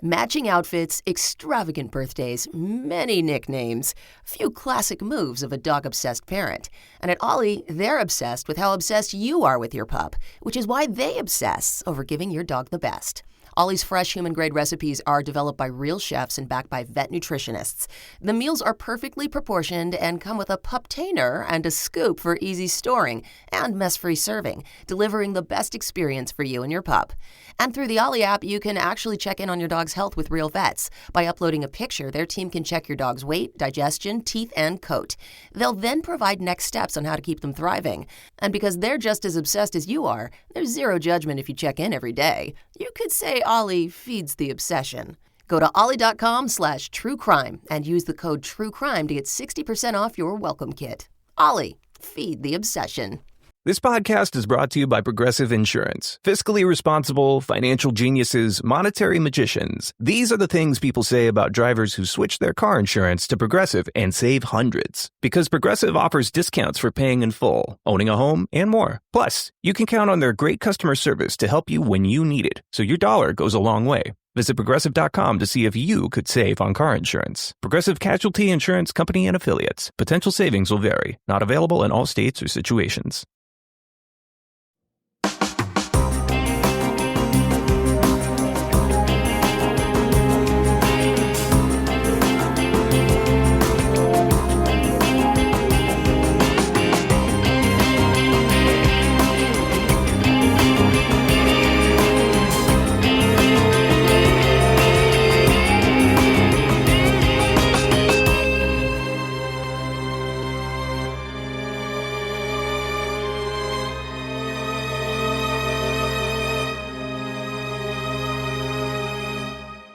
Matching outfits, extravagant birthdays, many nicknames, few classic moves of a dog-obsessed parent. And at Ollie, they're obsessed with how obsessed you are with your pup, which is why they obsess over giving your dog the best. Ollie's fresh human-grade recipes are developed by real chefs and backed by vet nutritionists. The meals are perfectly proportioned and come with a puptainer and a scoop for easy storing and mess-free serving, delivering the best experience for you and your pup. And through the Ollie app, you can actually check in on your dog's health with real vets. By uploading a picture, their team can check your dog's weight, digestion, teeth, and coat. They'll then provide next steps on how to keep them thriving. And because they're just as obsessed as you are, there's zero judgment if you check in every day. You could say Ollie feeds the obsession. Go to ollie.com/truecrime and use the code TRUECRIME to get 60% off your welcome kit. Ollie, feed the obsession. This podcast is brought to you by Progressive Insurance. Fiscally responsible, financial geniuses, monetary magicians. These are the things people say about drivers who switch their car insurance to Progressive and save hundreds. Because Progressive offers discounts for paying in full, owning a home, and more. Plus, you can count on their great customer service to help you when you need it, so your dollar goes a long way. Visit Progressive.com to see if you could save on car insurance. Progressive Casualty Insurance Company and Affiliates. Potential savings will vary. Not available in all states or situations.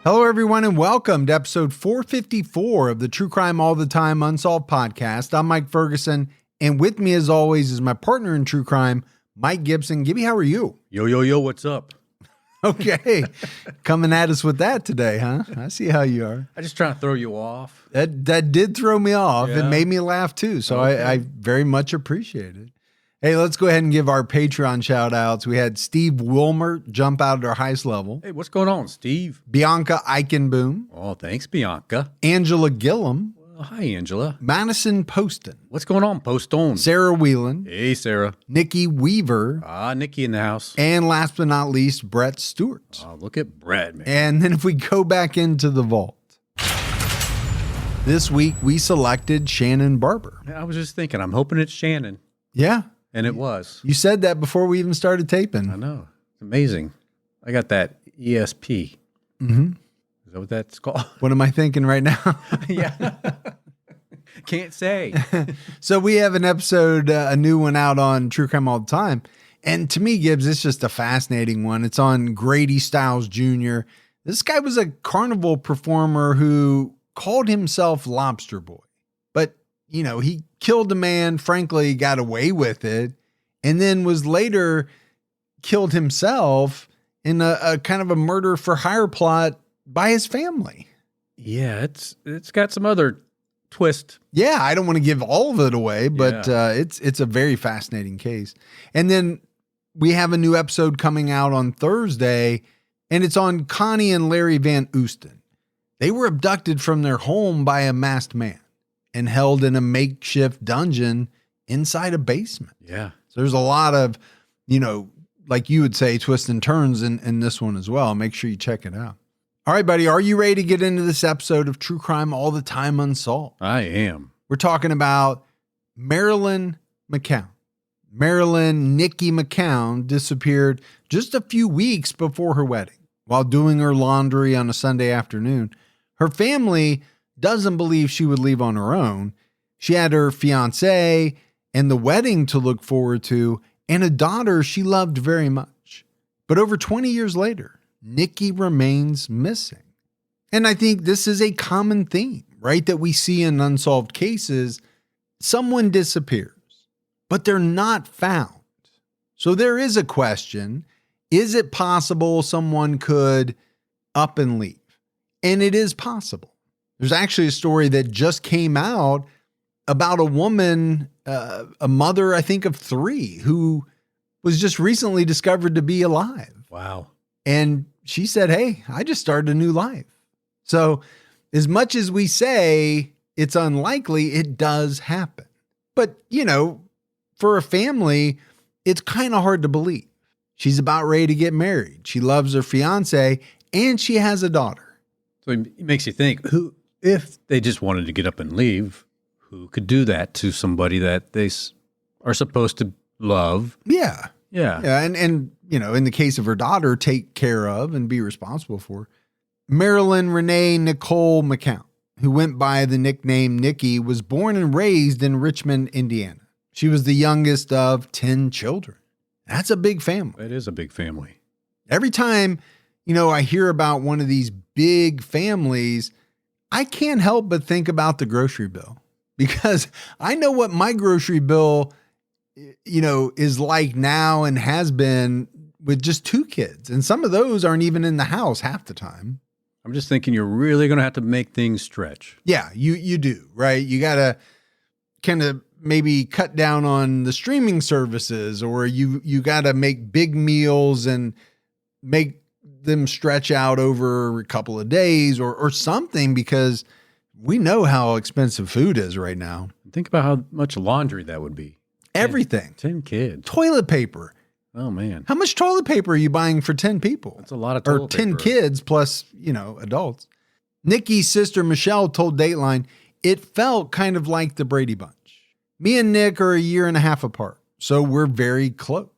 Hello, everyone, and welcome to episode 454 of the True Crime All the Time Unsolved podcast. I'm Mike Ferguson, and with me, as always, is my partner in true crime, Mike Gibson. Gibby, how are you? Yo, what's up? Okay, coming at us with that today, huh? I see how you are. I just trying to throw you off. That did throw me off. Yeah. It made me laugh, too, so Okay. I very much appreciate it. Hey, let's go ahead and give our Patreon shout-outs. We had Steve Wilmer jump out at our highest level. Hey, what's going on, Steve? Bianca Eichenboom. Oh, thanks, Bianca. Angela Gillum. Well, hi, Angela. Madison Poston. What's going on, Postone? Sarah Whelan. Hey, Sarah. Niqui Weaver. Niqui in the house. And last but not least, Brett Stewart. Oh, look at Brett, man. And then if we go back into the vault, this week we selected Shannon Barber. I was just thinking, I'm hoping it's Shannon. Yeah. And it was. You said that before we even started taping. I know. It's amazing. I got that ESP. Mm-hmm. Is that what that's called? What am I thinking right now? Yeah. Can't say. So we have an episode, a new one out on True Crime All the Time. And to me, Gibbs, it's just a fascinating one. It's on Grady Stiles Jr. This guy was a carnival performer who called himself Lobster Boy. But, you know, he killed a man, frankly, got away with it, and then was later killed himself in a kind of a murder for hire plot by his family. Yeah, it's got some other twist. Yeah, I don't want to give all of it away, but it's a very fascinating case. And then we have a new episode coming out on Thursday, and it's on Connie and Larry Van Oosten. They were abducted from their home by a masked man and held in a makeshift dungeon inside a basement. Yeah. So there's a lot of, you know, like you would say, twists and turns in this one as well. Make sure you check it out. All right, buddy, are you ready to get into this episode of True Crime All the Time Unsolved? I am. We're talking about Marilyn McCown. Marilyn Niqui McCown disappeared just a few weeks before her wedding while doing her laundry on a Sunday afternoon. Her family doesn't believe she would leave on her own. She had her fiancé and the wedding to look forward to and a daughter she loved very much. But over 20 years later, Niqui remains missing. And I think this is a common theme, right? That we see in unsolved cases. Someone disappears, but they're not found. So there is a question. Is it possible someone could up and leave? And it is possible. There's actually a story that just came out about a woman, a mother, I think, of 3, who was just recently discovered to be alive. Wow. And she said, hey, I just started a new life. So as much as we say it's unlikely, it does happen. But, for a family, it's kind of hard to believe. She's about ready to get married. She loves her fiance and she has a daughter. So it makes you think, if they just wanted to get up and leave, who could do that to somebody that they are supposed to love? Yeah. Yeah. Yeah. And in the case of her daughter, take care of and be responsible for. Marilyn Renee Nicole McCown, who went by the nickname Niqui, was born and raised in Richmond, Indiana. She was the youngest of 10 children. That's a big family. It is a big family. Every time, I hear about one of these big families, I can't help but think about the grocery bill, because I know what my grocery bill, is like now and has been with just 2 kids. And some of those aren't even in the house half the time. I'm just thinking you're really going to have to make things stretch. Yeah, you do, right? You got to kind of maybe cut down on the streaming services, or you got to make big meals and make them stretch out over a couple of days or something, because we know how expensive food is right now. Think about how much laundry that would be. Everything. 10 kids. Toilet paper. Oh, man. How much toilet paper are you buying for 10 people? That's a lot of toilet paper. Or 10 kids plus, adults. Nikki's sister, Michelle, told Dateline, it felt kind of like the Brady Bunch. Me and Nick are a year and a half apart, so we're very close.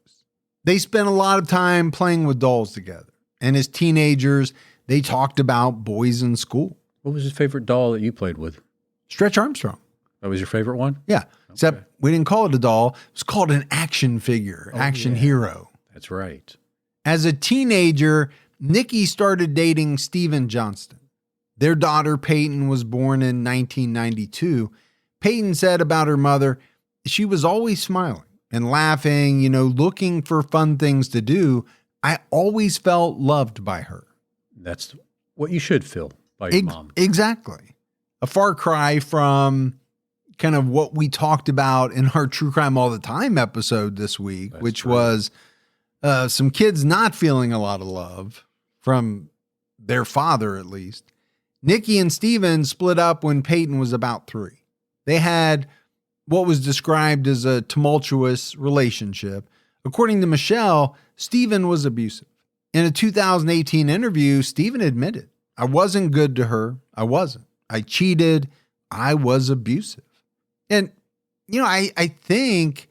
They spent a lot of time playing with dolls together. And as teenagers, they talked about boys in school. What was your favorite doll that you played with? Stretch Armstrong. That was your favorite one? Yeah. Okay. Except we didn't call it a doll. It was called an action figure, action hero. That's right. As a teenager, Niqui started dating Stephen Johnston. Their daughter, Peyton, was born in 1992. Peyton said about her mother, she was always smiling and laughing, looking for fun things to do. I always felt loved by her. That's what you should feel by your mom. Exactly. A far cry from kind of what we talked about in our True Crime All the Time episode this week, which was some kids not feeling a lot of love from their father, at least. Niqui and Stephen split up when Peyton was about 3. They had what was described as a tumultuous relationship. According to Michelle, Stephen was abusive. In a 2018 interview, Stephen admitted, I wasn't good to her. I wasn't. I cheated. I was abusive. And, I think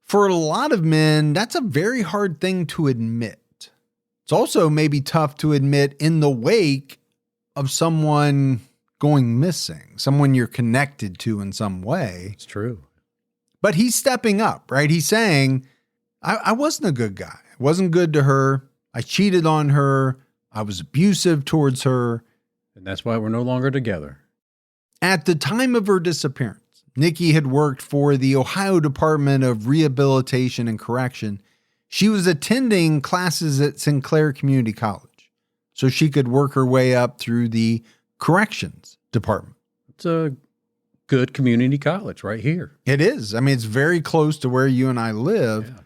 for a lot of men, that's a very hard thing to admit. It's also maybe tough to admit in the wake of someone going missing, someone you're connected to in some way. It's true. But he's stepping up, right? He's saying, I wasn't a good guy. I wasn't good to her. I cheated on her. I was abusive towards her. And that's why we're no longer together. At the time of her disappearance, Niqui had worked for the Ohio Department of Rehabilitation and Correction. She was attending classes at Sinclair Community College, so she could work her way up through the corrections department. It's a good community college right here. It is. I mean, it's very close to where you and I live. Yeah.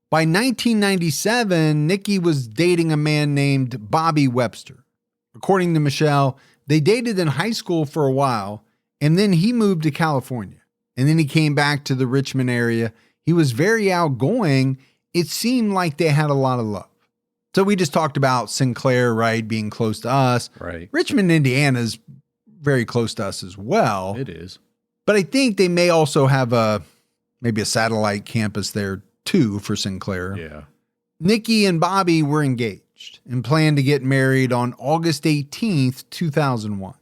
By 1997, Niqui was dating a man named Bobby Webster. According to Michelle, they dated in high school for a while, and then he moved to California. And then he came back to the Richmond area. He was very outgoing. It seemed like they had a lot of love. So we just talked about Sinclair, right, being close to us. Right. Richmond, Indiana is very close to us as well. It is. But I think they may also have maybe a satellite campus there too for Sinclair. Yeah. Niqui and Bobby were engaged and planned to get married on August 18th, 2001.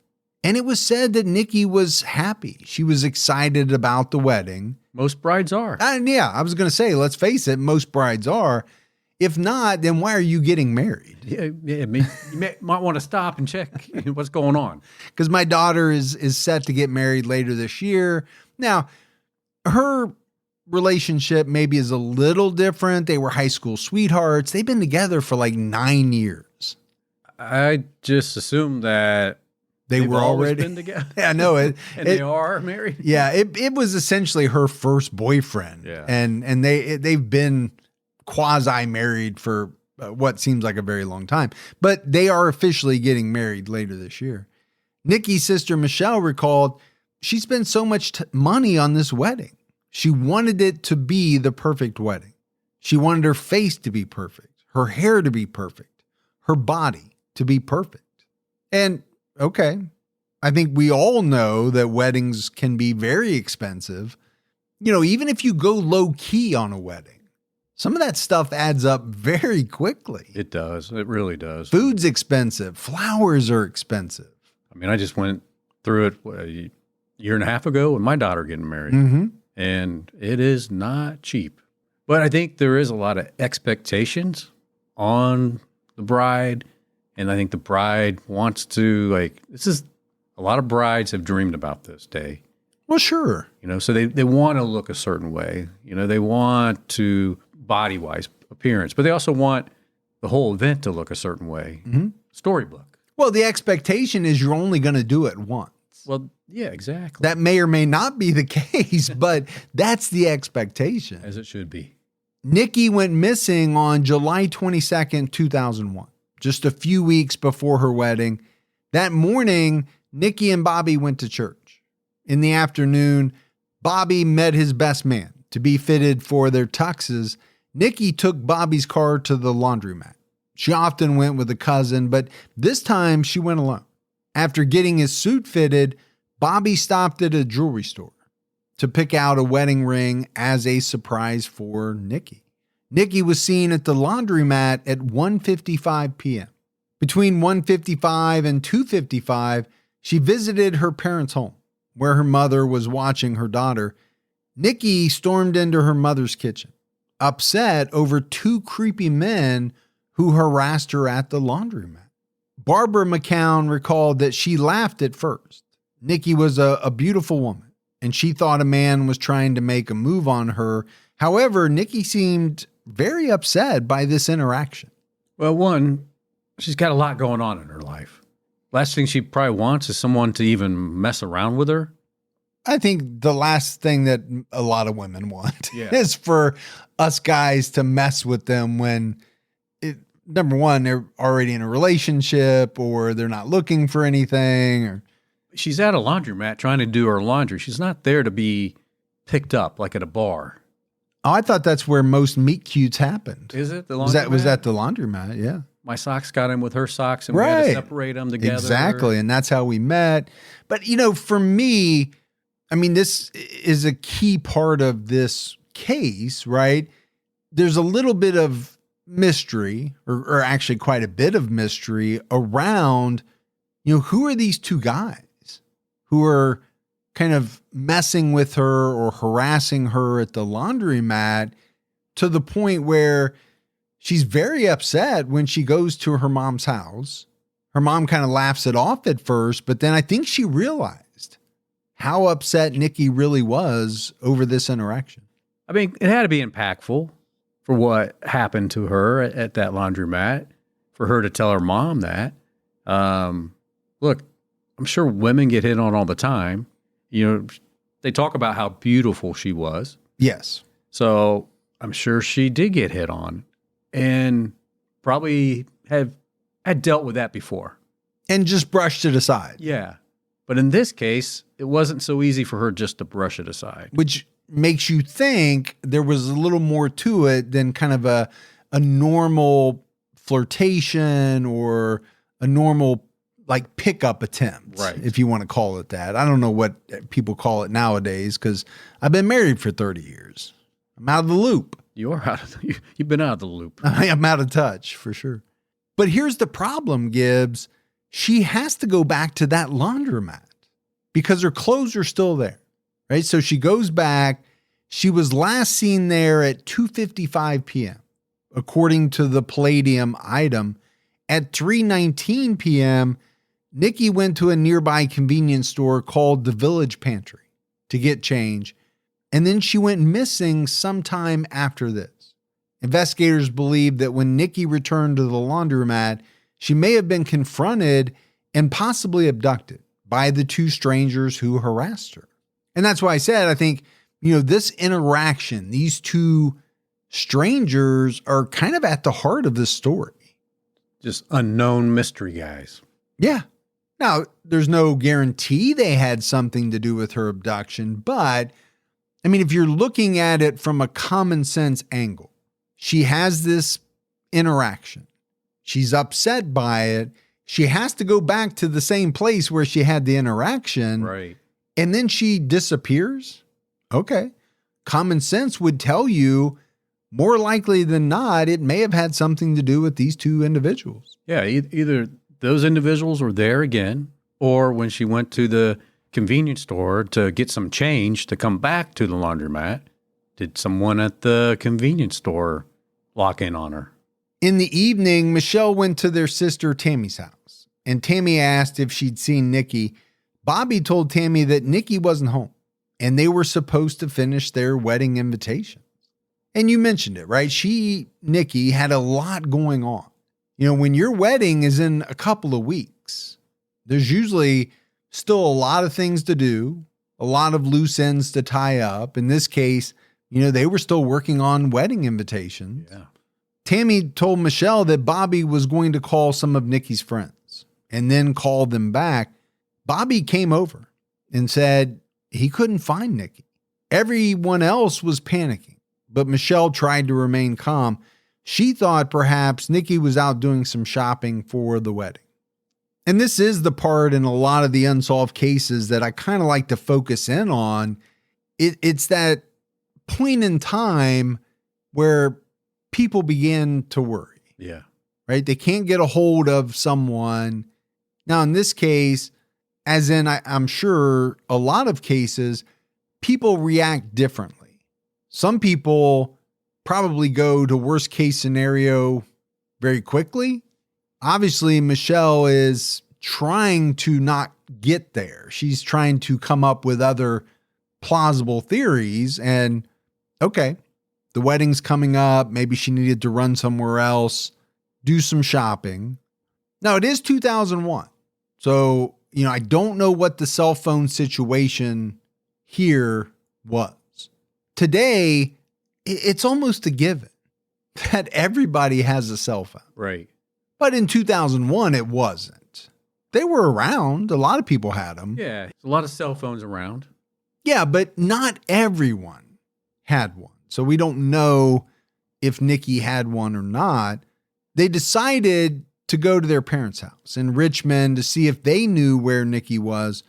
And it was said that Niqui was happy. She was excited about the wedding. Most brides are. And yeah, I was going to say, let's face it, most brides are. If not, then why are you getting married? Yeah, you might want to stop and check what's going on. Because my daughter is set to get married later this year. Now, her relationship maybe is a little different. They were high school sweethearts. They've been together for like 9 years. I just assumed that they were already been together. Yeah, no, and they are married. Yeah, it was essentially her first boyfriend. Yeah, and they've been quasi married for what seems like a very long time. But they are officially getting married later this year. Niqui's sister Michelle recalled she spent so much money on this wedding. She wanted it to be the perfect wedding. She wanted her face to be perfect, her hair to be perfect, her body to be perfect. And okay, I think we all know that weddings can be very expensive. Even if you go low key on a wedding, some of that stuff adds up very quickly. It does. It really does. Food's expensive. Flowers are expensive. I mean, I just went through it a year and a half ago with my daughter getting married. And it is not cheap. But I think there is a lot of expectations on the bride. And I think the bride wants to, a lot of brides have dreamed about this day. Well, sure. So they want to look a certain way. They want to, body-wise, appearance. But they also want the whole event to look a certain way. Storybook. Well, the expectation is you're only going to do it once. Well, yeah, exactly. That may or may not be the case, but that's the expectation. As it should be. Niqui went missing on July 22nd, 2001, just a few weeks before her wedding. That morning, Niqui and Bobby went to church. In the afternoon, Bobby met his best man to be fitted for their tuxes. Niqui took Bobby's car to the laundromat. She often went with a cousin, but this time she went alone. After getting his suit fitted, Bobby stopped at a jewelry store to pick out a wedding ring as a surprise for Niqui. Niqui was seen at the laundromat at 1:55 p.m. Between 1:55 and 2:55, she visited her parents' home, where her mother was watching her daughter. Niqui stormed into her mother's kitchen, upset over two creepy men who harassed her at the laundromat. Barbara McCown recalled that she laughed at first. Niqui was a beautiful woman, and she thought a man was trying to make a move on her. However, Niqui seemed very upset by this interaction. Well, one, she's got a lot going on in her life. Last thing she probably wants is someone to even mess around with her. I think the last thing that a lot of women want is for us guys to mess with them when, number one, they're already in a relationship or they're not looking for anything. Or she's at a laundromat trying to do her laundry. She's not there to be picked up like at a bar. Oh, I thought that's where most meet cutes happened. Is it the laundromat? Was that the laundromat? Yeah. My socks got in with her socks and we had to separate them together. Exactly. And that's how we met. But, for me, I mean, this is a key part of this case, right? There's a little bit of mystery, or actually quite a bit of mystery around, who are these two guys who are kind of messing with her or harassing her at the laundromat to the point where she's very upset when she goes to her mom's house. Her mom kind of laughs it off at first, but then I think she realized how upset Niqui really was over this interaction. I mean, it had to be impactful for what happened to her at that laundromat, for her to tell her mom that. Look, I'm sure women get hit on all the time. They talk about how beautiful she was. Yes. So I'm sure she did get hit on and probably had dealt with that before. And just brushed it aside. Yeah. But in this case, it wasn't so easy for her just to brush it aside. Which makes you think there was a little more to it than kind of a normal flirtation or a normal pickup attempt, right? If you want to call it that. I don't know what people call it nowadays because I've been married for 30 years. I'm out of the loop. You've been out of the loop. I'm out of touch for sure. But here's the problem, Gibbs. She has to go back to that laundromat because her clothes are still there, right? So she goes back. She was last seen there at 2:55 p.m. according to the Palladium item. At 3:19 p.m., Niqui went to a nearby convenience store called the Village Pantry to get change, and then she went missing sometime after this. Investigators believe that when Niqui returned to the laundromat, she may have been confronted and possibly abducted by the two strangers who harassed her. And that's why I said, I think, this interaction, these two strangers are kind of at the heart of this story. Just unknown mystery guys. Yeah. Now, there's no guarantee they had something to do with her abduction, but I mean, if you're looking at it from a common sense angle, she has this interaction. She's upset by it. She has to go back to the same place where she had the interaction. Right. And then she disappears. Okay. Common sense would tell you more likely than not, it may have had something to do with these two individuals. Yeah. Either those individuals were there again, or when she went to the convenience store to get some change to come back to the laundromat, did someone at the convenience store lock in on her? In the evening, Michelle went to their sister Tammy's house, and Tammy asked if she'd seen Niqui. Bobby told Tammy that Niqui wasn't home, and they were supposed to finish their wedding invitations. And you mentioned it, right? Niqui, had a lot going on. You know, when your wedding is in a couple of weeks, there's usually still a lot of things to do, a lot of loose ends to tie up. In this case, you know, they were still working on wedding invitations. Yeah. Tammy told Michelle that Bobby was going to call some of Niqui's friends and then call them back. Bobby came over and said he couldn't find Niqui. Everyone else was panicking, but Michelle tried to remain calm. She thought perhaps Niqui was out doing some shopping for the wedding. And this is the part in a lot of the unsolved cases that I kind of like to focus in on. It's that point in time where people begin to worry. Yeah. Right? They can't get a hold of someone. Now, in this case, as in I'm sure a lot of cases, people react differently. Some people probably go to worst case scenario very quickly. Obviously, Michelle is trying to not get there. She's trying to come up with other plausible theories. And okay, the wedding's coming up. Maybe she needed to run somewhere else, do some shopping. Now, it is 2001. So, you know, I don't know what the cell phone situation here was. Today, it's almost a given that everybody has a cell phone. Right. But in 2001, it wasn't. They were around. A lot of people had them. Yeah. There's a lot of cell phones around. Yeah, but not everyone had one. So we don't know if Niqui had one or not. They decided to go to their parents' house in Richmond to see if they knew where Niqui was.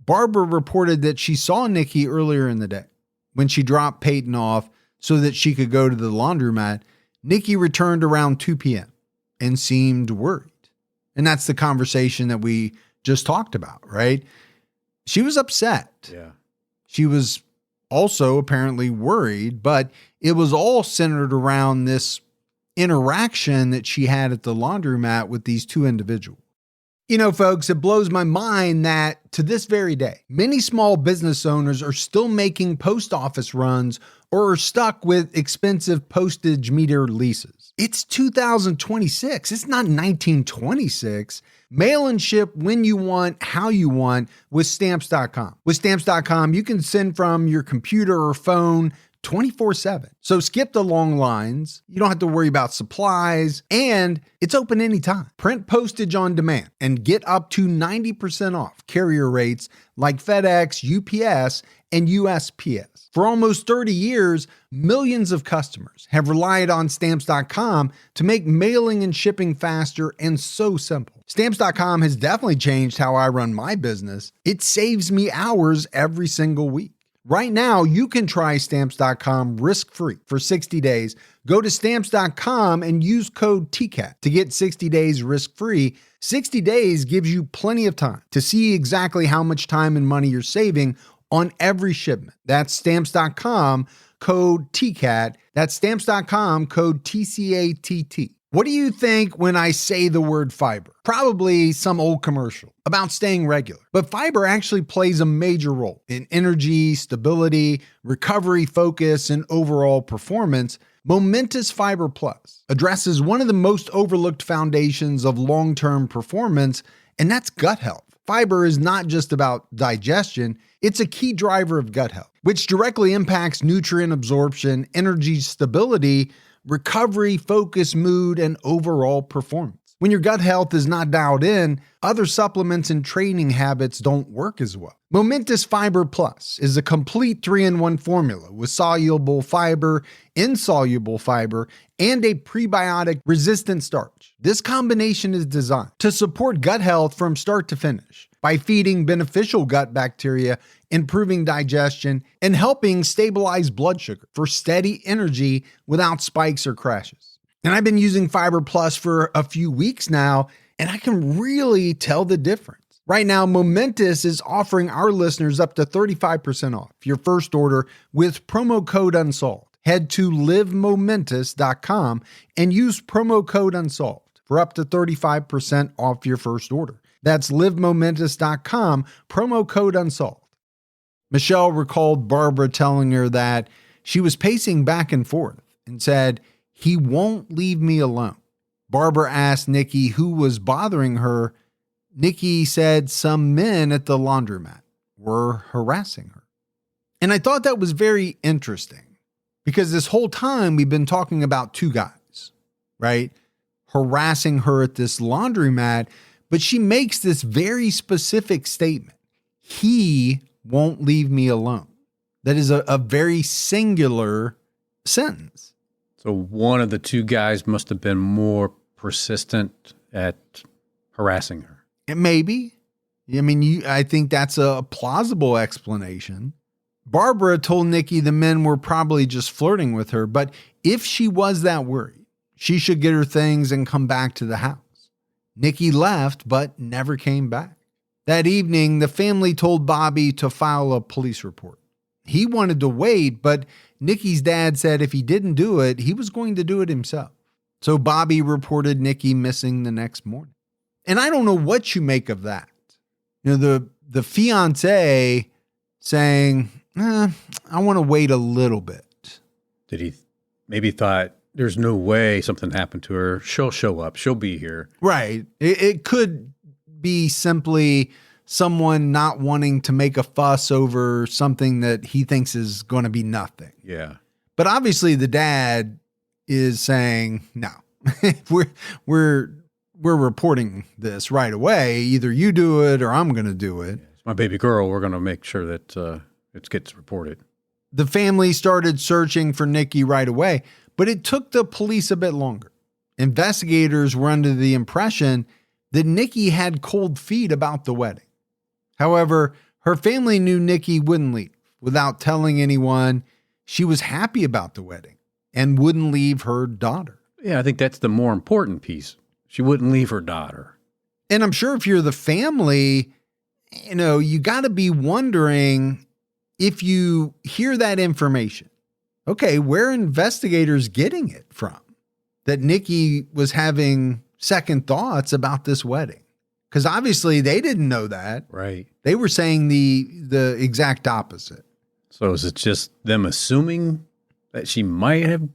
Barbara reported that she saw Niqui earlier in the day when she dropped Peyton off so that she could go to the laundromat. Niqui returned around 2 p.m. and seemed worried. And that's the conversation that we just talked about, right? She was upset. Yeah. She was also apparently worried, but it was all centered around this interaction that she had at the laundromat with these two individuals. You know, folks, it blows my mind that to this very day, many small business owners are still making post office runs or are stuck with expensive postage meter leases. It's 2026. It's not 1926. Mail and ship when you want, how you want with Stamps.com. With Stamps.com, you can send from your computer or phone 24/7. So skip the long lines. You don't have to worry about supplies, and it's open anytime. Print postage on demand and get up to 90% off carrier rates like FedEx, UPS, and USPS. For almost 30 years, millions of customers have relied on Stamps.com to make mailing and shipping faster and so simple. Stamps.com has definitely changed how I run my business. It saves me hours every single week. Right now, you can try Stamps.com risk-free for 60 days. Go to Stamps.com and use code TCAT to get 60 days risk-free. 60 days gives you plenty of time to see exactly how much time and money you're saving on every shipment. That's Stamps.com, code TCAT. That's Stamps.com, code TCATT. What do you think when I say the word fiber? Probably some old commercial about staying regular. But fiber actually plays a major role in energy, stability, recovery, focus, and overall performance. Momentous Fiber Plus addresses one of the most overlooked foundations of long-term performance, and that's gut health. Fiber is not just about digestion, it's a key driver of gut health, which directly impacts nutrient absorption, energy stability, recovery, focus, mood, and overall performance. When your gut health is not dialed in, other supplements and training habits don't work as well. Momentous Fiber Plus is a complete 3-in-1 formula with soluble fiber, insoluble fiber, and a prebiotic-resistant starch. This combination is designed to support gut health from start to finish by feeding beneficial gut bacteria, improving digestion, and helping stabilize blood sugar for steady energy without spikes or crashes. And I've been using Fiber Plus for a few weeks now, and I can really tell the difference. Right now, Momentous is offering our listeners up to 35% off your first order with promo code UNSOLVED. Head to livemomentous.com and use promo code UNSOLVED for up to 35% off your first order. That's livemomentous.com, promo code UNSOLVED. Michelle recalled Barbara telling her that she was pacing back and forth and said, "He won't leave me alone." Barbara asked Niqui who was bothering her. Niqui said some men at the laundromat were harassing her. And I thought that was very interesting because this whole time we've been talking about two guys, right? Harassing her at this laundromat, but she makes this very specific statement. He won't leave me alone. That is a very singular sentence. So one of the two guys must have been more persistent at harassing her. Maybe. I mean, I think that's a plausible explanation. Barbara told Niqui the men were probably just flirting with her, but if she was that worried, she should get her things and come back to the house. Niqui left, but never came back. That evening, the family told Bobby to file a police report. He wanted to wait, but Niqui's dad said if he didn't do it, he was going to do it himself. So Bobby reported Niqui missing the next morning. And I don't know what you make of that. You know, the fiancé saying, I want to wait a little bit. Did he maybe thought there's no way something happened to her? She'll show up. She'll be here. Right. It could be simply someone not wanting to make a fuss over something that he thinks is going to be nothing. Yeah. But obviously the dad is saying, no, we're reporting this right away. Either you do it or I'm going to do it. It's my baby girl. We're going to make sure that it gets reported. The family started searching for Niqui right away, but it took the police a bit longer. Investigators were under the impression that Niqui had cold feet about the wedding. However, her family knew Niqui wouldn't leave without telling anyone. She was happy about the wedding and wouldn't leave her daughter. Yeah, I think that's the more important piece. She wouldn't leave her daughter. And I'm sure if you're the family, you got to be wondering if you hear that information. Okay, where are investigators getting it from? That Niqui was having second thoughts about this wedding. Because obviously they didn't know that. Right. They were saying the exact opposite. So is it just them assuming that she might have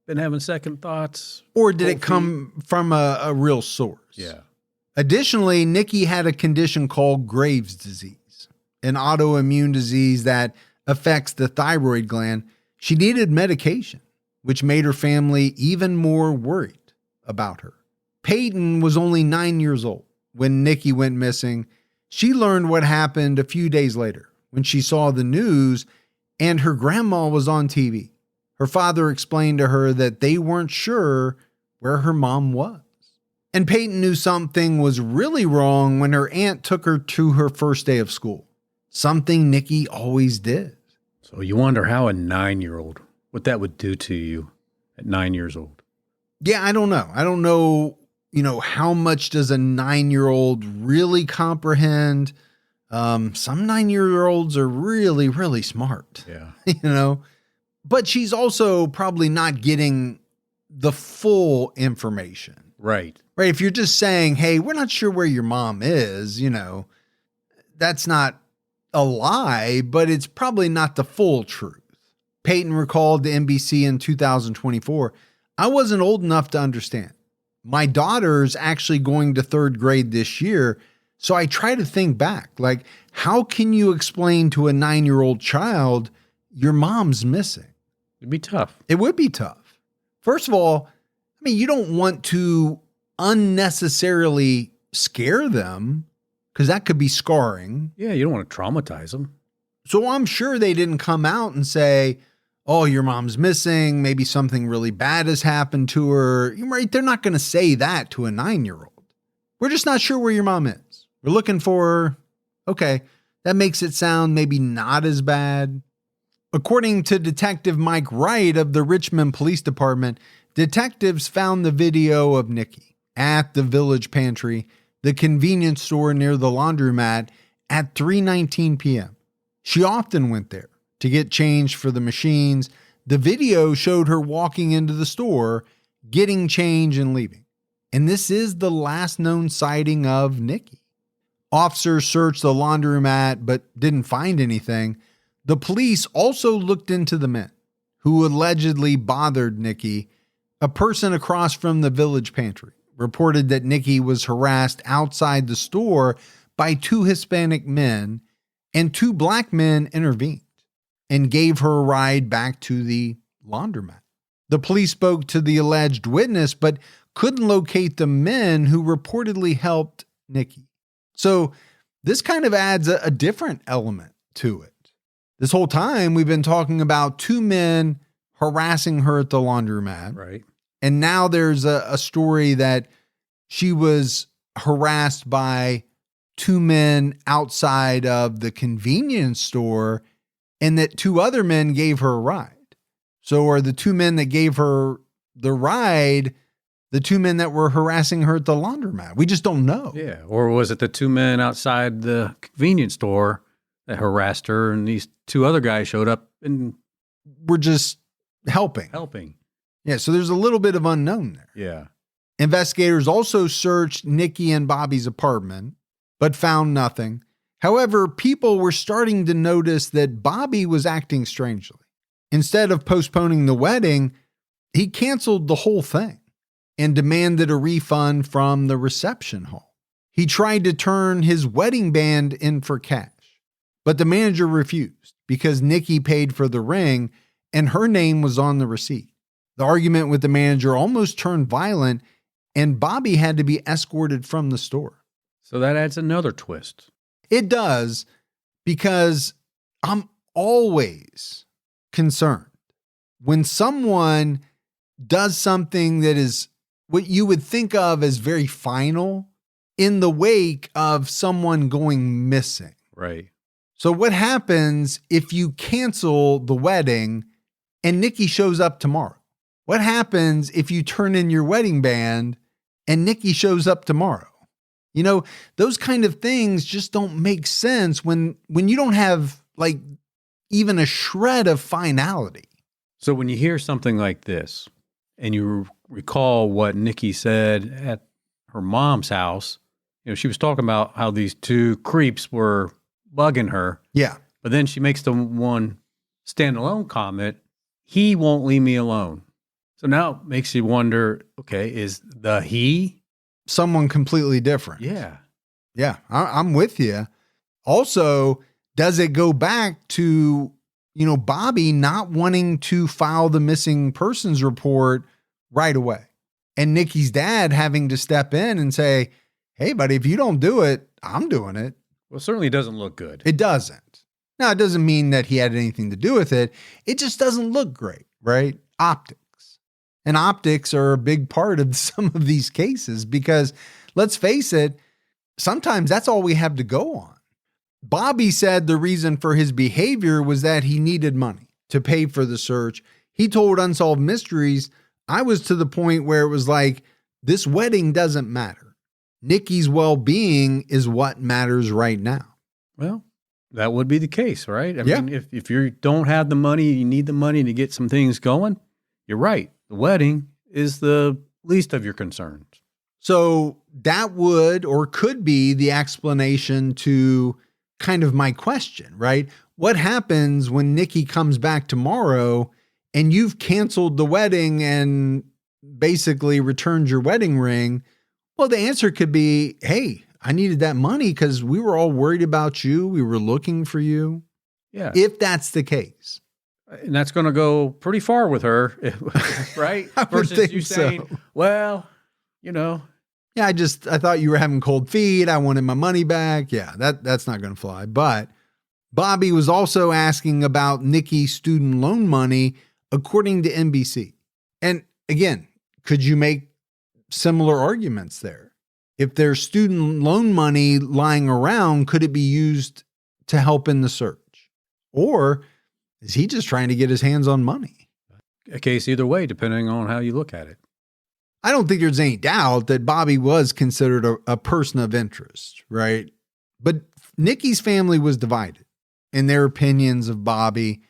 been having second thoughts? Or did it come from a real source? Yeah. Additionally, Niqui had a condition called Graves' disease, an autoimmune disease that affects the thyroid gland. She needed medication, which made her family even more worried about her. Peyton was only 9 years old when Niqui went missing. She learned what happened a few days later when she saw the news and her grandma was on TV. Her father explained to her that they weren't sure where her mom was. And Peyton knew something was really wrong when her aunt took her to her first day of school, something Niqui always did. So you wonder how a 9-year-old, what that would do to you at 9 years old. Yeah, I don't know. I don't know, how much does a 9-year-old really comprehend? Some 9-year-olds are really, really smart. Yeah. But she's also probably not getting the full information. Right. Right. If you're just saying, hey, we're not sure where your mom is, that's not a lie, but it's probably not the full truth. Peyton recalled to NBC in 2024, I wasn't old enough to understand. My daughter's actually going to third grade this year, So I try to think back, like, how can you explain to a 9-year-old child your mom's missing? It'd be tough. It would be tough. First of all, I mean, you don't want to unnecessarily scare them because that could be scarring. Yeah, you don't want to traumatize them. So I'm sure they didn't come out and say, oh, your mom's missing. Maybe something really bad has happened to her. Right? They're not going to say that to a 9-year-old. We're just not sure where your mom is. We're looking for her. Okay, that makes it sound maybe not as bad. According to Detective Mike Wright of the Richmond Police Department, detectives found the video of Niqui at the Village Pantry, the convenience store near the laundromat, at 3:19 p.m. She often went there to get change for the machines. The video showed her walking into the store, getting change and leaving. And this is the last known sighting of Niqui. Officers searched the laundromat but didn't find anything. The police also looked into the men who allegedly bothered Niqui. A person across from the Village Pantry reported that Niqui was harassed outside the store by 2 Hispanic men, and 2 black men intervened and gave her a ride back to the laundromat. The police spoke to the alleged witness but couldn't locate the men who reportedly helped Niqui. So this kind of adds a different element to it. This whole time we've been talking about 2 men harassing her at the laundromat. Right. And now there's a story that she was harassed by 2 men outside of the convenience store and that 2 other men gave her a ride. So are the 2 men that gave her the ride the 2 men that were harassing her at the laundromat? We just don't know. Yeah. Or was it the 2 men outside the convenience store that harassed her and these 2 other guys showed up and were just helping? Yeah. So there's a little bit of unknown there. Yeah. Investigators also searched Niqui and Bobby's apartment, but found nothing. However, people were starting to notice that Bobby was acting strangely. Instead of postponing the wedding, he canceled the whole thing and demanded a refund from the reception hall. He tried to turn his wedding band in for cash, but the manager refused because Niqui paid for the ring and her name was on the receipt. The argument with the manager almost turned violent and Bobby had to be escorted from the store. So that adds another twist. It does, because I'm always concerned when someone does something that is what you would think of as very final in the wake of someone going missing. Right. So what happens if you cancel the wedding and Niqui shows up tomorrow? What happens if you turn in your wedding band and Niqui shows up tomorrow? You know, those kind of things just don't make sense when you don't have like even a shred of finality. So when you hear something like this and you recall what Niqui said at her mom's house, you know, she was talking about how these 2 creeps were bugging her. Yeah. But then she makes the one standalone comment, he won't leave me alone. So now it makes you wonder, okay, is the he someone completely different? Yeah. Yeah, I'm with you. Also, does it go back to, you know, Bobby not wanting to file the missing persons report right away and Niqi's dad having to step in and say, hey, buddy, if you don't do it, I'm doing it? Well, it certainly doesn't look good. It doesn't. Now, it doesn't mean that he had anything to do with it. It just doesn't look great, right? Optics. And optics are a big part of some of these cases because, let's face it, sometimes that's all we have to go on. Bobby said the reason for his behavior was that he needed money to pay for the search. He told Unsolved Mysteries, I was to the point where it was like, this wedding doesn't matter. Niqi's well-being is what matters right now. Well, that would be the case, right? I mean, if you don't have the money, you need the money to get some things going, you're right. The wedding is the least of your concerns. So that would or could be the explanation to kind of my question, right? What happens when Niqui comes back tomorrow and you've canceled the wedding and basically returned your wedding ring? Well, the answer could be, hey, I needed that money because we were all worried about you. We were looking for you. Yeah. If that's the case. And that's going to go pretty far with her, right? I would Versus think you saying, so. well, you know. Yeah, I thought you were having cold feet. I wanted my money back. Yeah, that's not going to fly. But Bobby was also asking about Niqui's student loan money, according to NBC. And again, could you make similar arguments there? If there's student loan money lying around, could it be used to help in the search? Or is he just trying to get his hands on money? A case either way, depending on how you look at it. I don't think there's any doubt that Bobby was considered a person of interest, right? But Niqui's family was divided in their opinions of Bobby.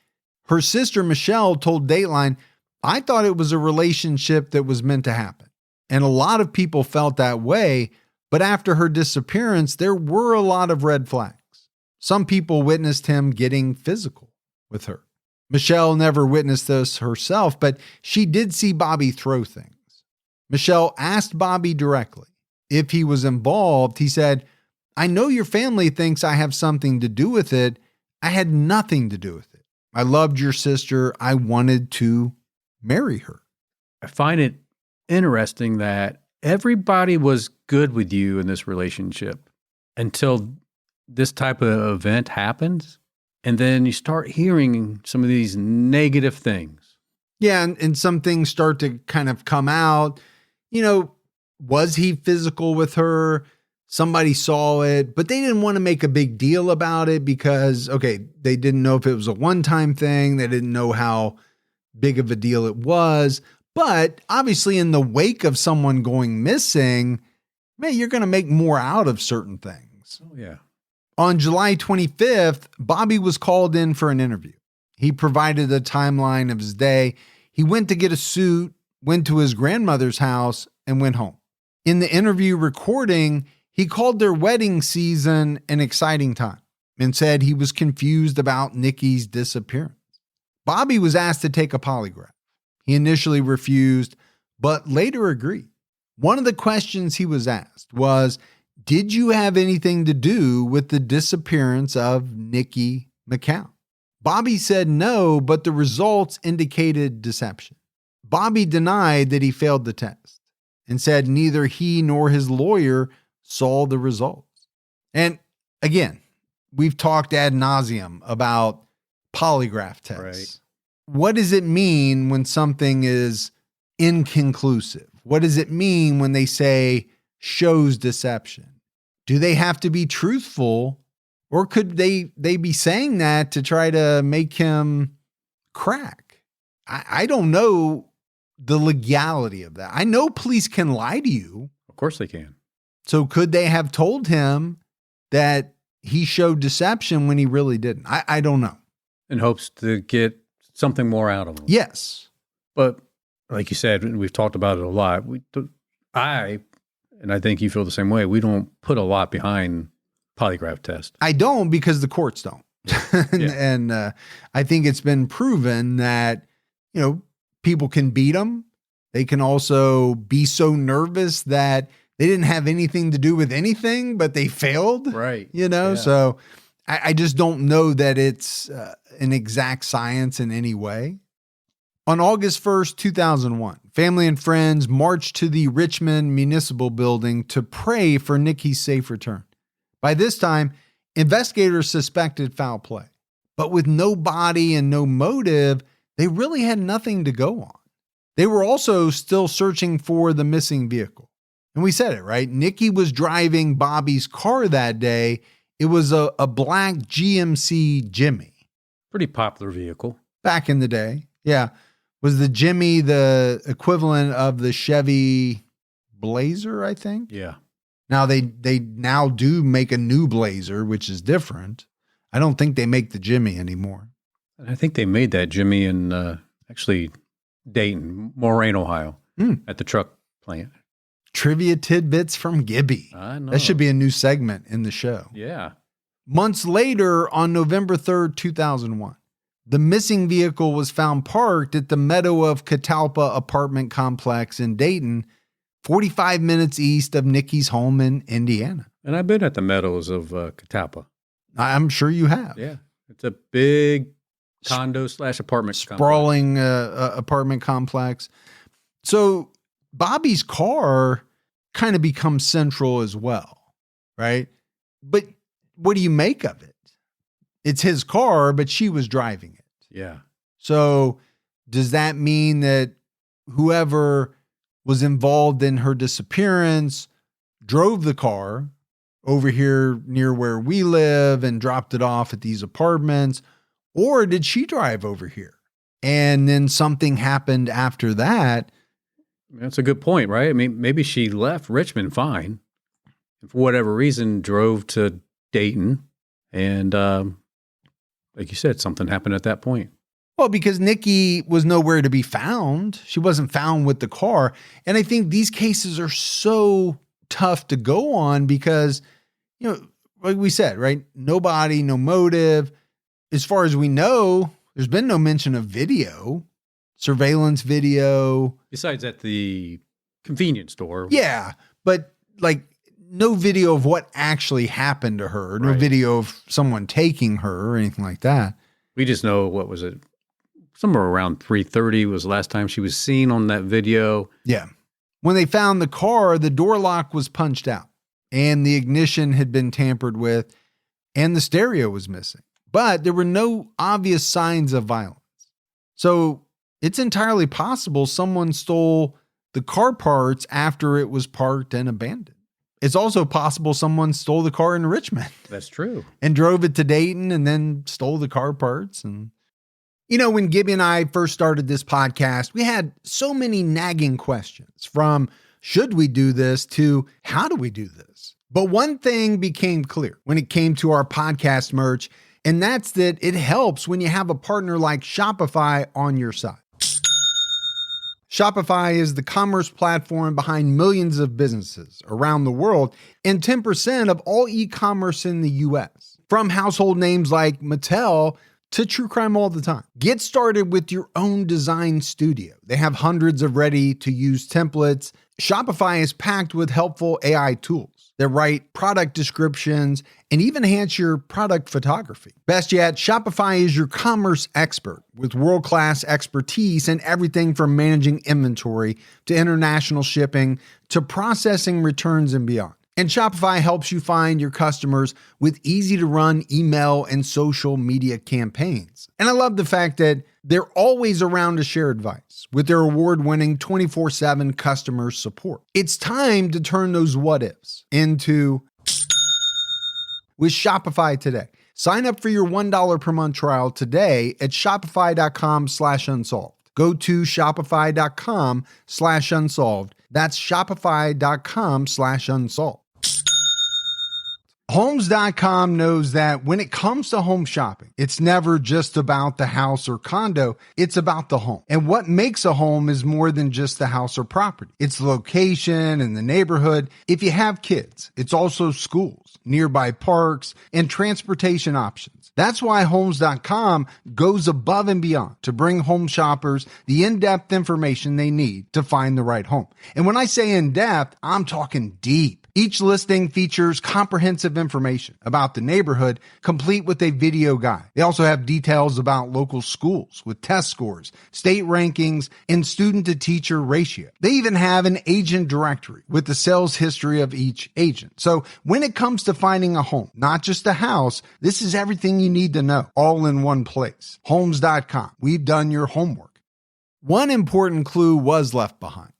Her sister, Michelle, told Dateline, I thought it was a relationship that was meant to happen. And a lot of people felt that way. But after her disappearance, there were a lot of red flags. Some people witnessed him getting physical with her. Michelle never witnessed this herself, but she did see Bobby throw things. Michelle asked Bobby directly if he was involved. He said, I know your family thinks I have something to do with it. I had nothing to do with it. I loved your sister. I wanted to marry her. I find it interesting that everybody was good with you in this relationship until this type of event happens. And then you start hearing some of these negative things. Yeah, and some things start to kind of come out. You know, was he physical with her? Somebody saw it, but they didn't want to make a big deal about it because, okay, they didn't know if it was a one-time thing. They didn't know how big of a deal it was. But obviously in the wake of someone going missing, man, you're going to make more out of certain things. Oh, yeah. On July 25th, Bobby was called in for an interview. He provided a timeline of his day. He went to get a suit, went to his grandmother's house, and went home. In the interview recording, he called their wedding season an exciting time and said he was confused about Niqui's disappearance. Bobby was asked to take a polygraph. He initially refused, but later agreed. One of the questions he was asked was, did you have anything to do with the disappearance of Niqui McCown? Bobby said no, but the results indicated deception. Bobby denied that he failed the test and said neither he nor his lawyer saw the results. And again, we've talked ad nauseum about polygraph tests. Right. What does it mean when something is inconclusive? What does it mean when they say shows deception? Do they have to be truthful, or could they be saying that to try to make him crack? I don't know the legality of that. I know police can lie to you. Of course they can. So could they have told him that he showed deception when he really didn't? I don't know. In hopes to get something more out of him. Yes. But like you said, and we've talked about it a lot, and I think you feel the same way, we don't put a lot behind polygraph test. I don't, because the courts don't. And I think it's been proven that, you know, people can beat them. They can also be so nervous that they didn't have anything to do with anything, but they failed. Right. You know, Yeah. So I just don't know that it's an exact science in any way. On August 1st, 2001, family and friends marched to the Richmond Municipal Building to pray for Niqui's safe return. By this time, investigators suspected foul play, but with no body and no motive, they really had nothing to go on. They were also still searching for the missing vehicle. And we said it, right? Niqui was driving Bobby's car that day. It was a black GMC Jimmy. Pretty popular vehicle. Back in the day. Yeah. Was the Jimmy the equivalent of the Chevy Blazer, I think? Yeah. Now they now do make a new Blazer, which is different. I don't think they make the Jimmy anymore. And I think they made that Jimmy in actually Dayton, Moraine, Ohio, at the truck plant. Trivia tidbits from Gibby. I know. That should be a new segment in the show. Yeah. Months later, on November 3rd, 2001, the missing vehicle was found parked at the Meadow of Catalpa apartment complex in Dayton, 45 minutes east of Niqui's home in Indiana. And I've been at the Meadows of Catawba. I'm sure you have. Yeah. It's a big condo / apartment sprawling apartment complex. So Bobby's car kind of becomes central as well, right? But what do you make of it? It's his car, but she was driving it. Yeah. So does that mean that whoever was involved in her disappearance drove the car over here near where we live and dropped it off at these apartments? Or did she drive over here and then something happened after that? That's a good point, right? I mean, maybe she left Richmond fine and for whatever reason drove to Dayton. And like you said, something happened at that point. Well, because Niqui was nowhere to be found. She wasn't found with the car. And I think these cases are so tough to go on because, you know, like we said, right? Nobody, no motive. As far as we know, there's been no mention of video, surveillance video. Besides at the convenience store. Yeah, but like no video of what actually happened to her. No video of someone taking her or anything like that. We just know, what was it? Somewhere around 3:30 was the last time she was seen on that video. Yeah. When they found the car, the door lock was punched out and the ignition had been tampered with and the stereo was missing. But there were no obvious signs of violence. So it's entirely possible someone stole the car parts after it was parked and abandoned. It's also possible someone stole the car in Richmond. That's true. And drove it to Dayton and then stole the car parts. And, you know, when Gibby and I first started this podcast, we had so many nagging questions from should we do this to how do we do this? But one thing became clear when it came to our podcast merch, and that's that it helps when you have a partner like Shopify on your side. Shopify is the commerce platform behind millions of businesses around the world and 10% of all e-commerce in the US. From household names like Mattel to true crime all the time. Get started with your own design studio. They have hundreds of ready-to-use templates. Shopify is packed with helpful AI tools that write product descriptions and even enhance your product photography. Best yet, Shopify is your commerce expert with world-class expertise in everything from managing inventory to international shipping to processing returns and beyond. And Shopify helps you find your customers with easy-to-run email and social media campaigns. And I love the fact that they're always around to share advice with their award-winning 24/7 customer support. It's time to turn those what-ifs into with Shopify today. Sign up for your $1 per month trial today at shopify.com/unsolved. Go to shopify.com/unsolved. That's shopify.com/unsolved. Homes.com knows that when it comes to home shopping, it's never just about the house or condo, it's about the home. And what makes a home is more than just the house or property. It's the location and the neighborhood. If you have kids, it's also schools, nearby parks, and transportation options. That's why Homes.com goes above and beyond to bring home shoppers the in-depth information they need to find the right home. And when I say in-depth, I'm talking deep. Each listing features comprehensive information about the neighborhood, complete with a video guide. They also have details about local schools with test scores, state rankings, and student-to-teacher ratio. They even have an agent directory with the sales history of each agent. So when it comes to finding a home, not just a house, this is everything you need to know, all in one place. Homes.com. We've done your homework. One important clue was left behind.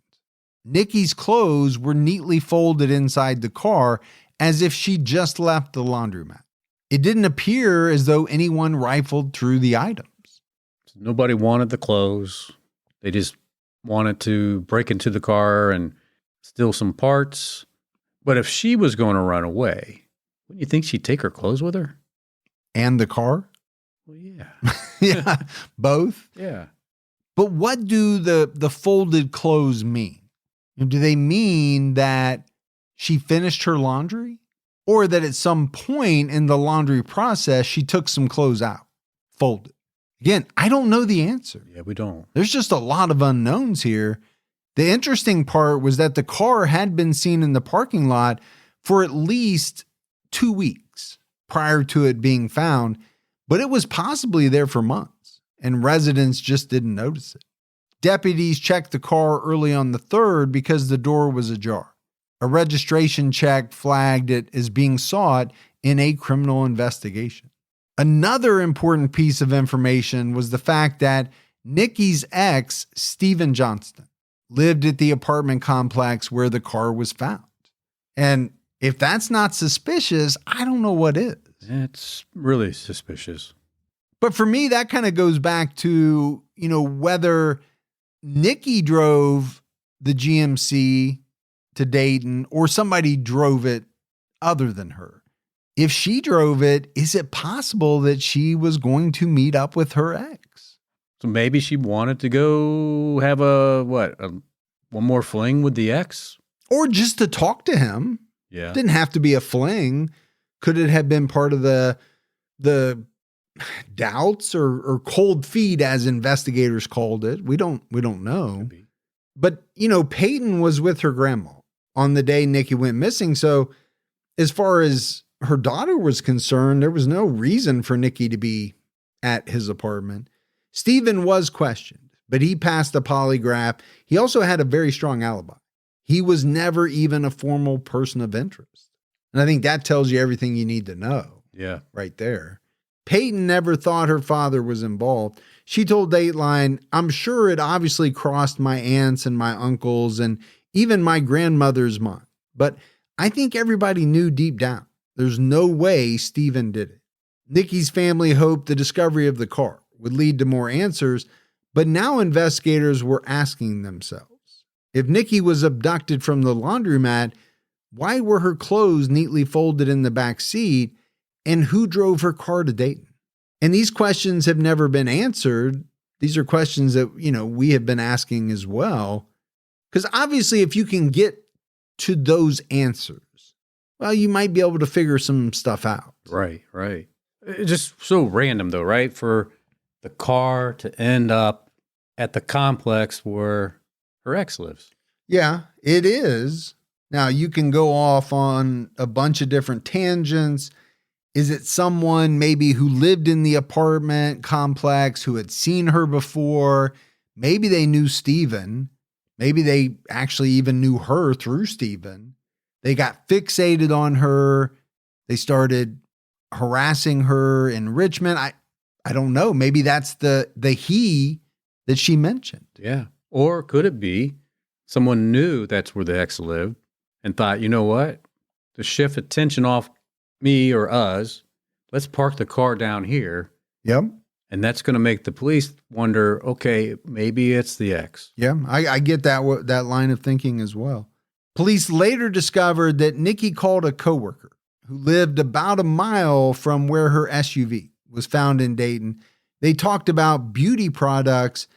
Niqi's clothes were neatly folded inside the car as if she just left the laundromat. It didn't appear as though anyone rifled through the items. Nobody wanted the clothes. They just wanted to break into the car and steal some parts. But if she was going to run away, wouldn't you think she'd take her clothes with her? And the car? Well, yeah. Yeah, both? Yeah. But what do the folded clothes mean? Do they mean that she finished her laundry? Or that at some point in the laundry process, she took some clothes out, folded? Again, I don't know the answer. Yeah, we don't. There's just a lot of unknowns here. The interesting part was that the car had been seen in the parking lot for at least 2 weeks prior to it being found, but it was possibly there for months, and residents just didn't notice it. Deputies checked the car early on the 3rd because the door was ajar. A registration check flagged it as being sought in a criminal investigation. Another important piece of information was the fact that Niqui's ex, Stephen Johnston, lived at the apartment complex where the car was found. And if that's not suspicious, I don't know what is. It's really suspicious. But for me, that kind of goes back to, whether Niqui drove the GMC to Dayton or somebody drove it other than her. If she drove it, is it possible that she was going to meet up with her ex? So maybe she wanted to go have one more fling with the ex? Or just to talk to him. Yeah. Didn't have to be a fling. Could it have been part of the doubts or cold feet, as investigators called it? We don't know. But, Peyton was with her grandma on the day Niqui went missing. So as far as her daughter was concerned, there was no reason for Niqui to be at his apartment. Stephen was questioned, but he passed a polygraph. He also had a very strong alibi. He was never even a formal person of interest. And I think that tells you everything you need to know. Yeah. Right there. Peyton never thought her father was involved. She told Dateline, "I'm sure it obviously crossed my aunts and my uncles and even my grandmother's mind. But I think everybody knew deep down there's no way Stephen did it." Niqui's family hoped the discovery of the car would lead to more answers, but now investigators were asking themselves, if Niqui was abducted from the laundromat, why were her clothes neatly folded in the back seat, and who drove her car to Dayton? And these questions have never been answered. These are questions that, we have been asking as well. Because obviously, if you can get to those answers, well, you might be able to figure some stuff out. Right. It's just so random, though, right? For the car to end up at the complex where her ex lives. Yeah, it is. Now, you can go off on a bunch of different tangents. Is it someone maybe who lived in the apartment complex who had seen her before? Maybe they knew Stephen. Maybe they actually even knew her through Stephen. They got fixated on her. They started harassing her in Richmond. I don't know. Maybe that's the he that she mentioned. Yeah. Or could it be someone knew that's where the ex lived and thought, you know what? To shift attention off me or us, let's park the car down here. Yep. And that's going to make the police wonder, okay, maybe it's the ex. Yeah, I get that line of thinking as well. Police later discovered that Niqui called a coworker who lived about a mile from where her SUV was found in Dayton. They talked about beauty products,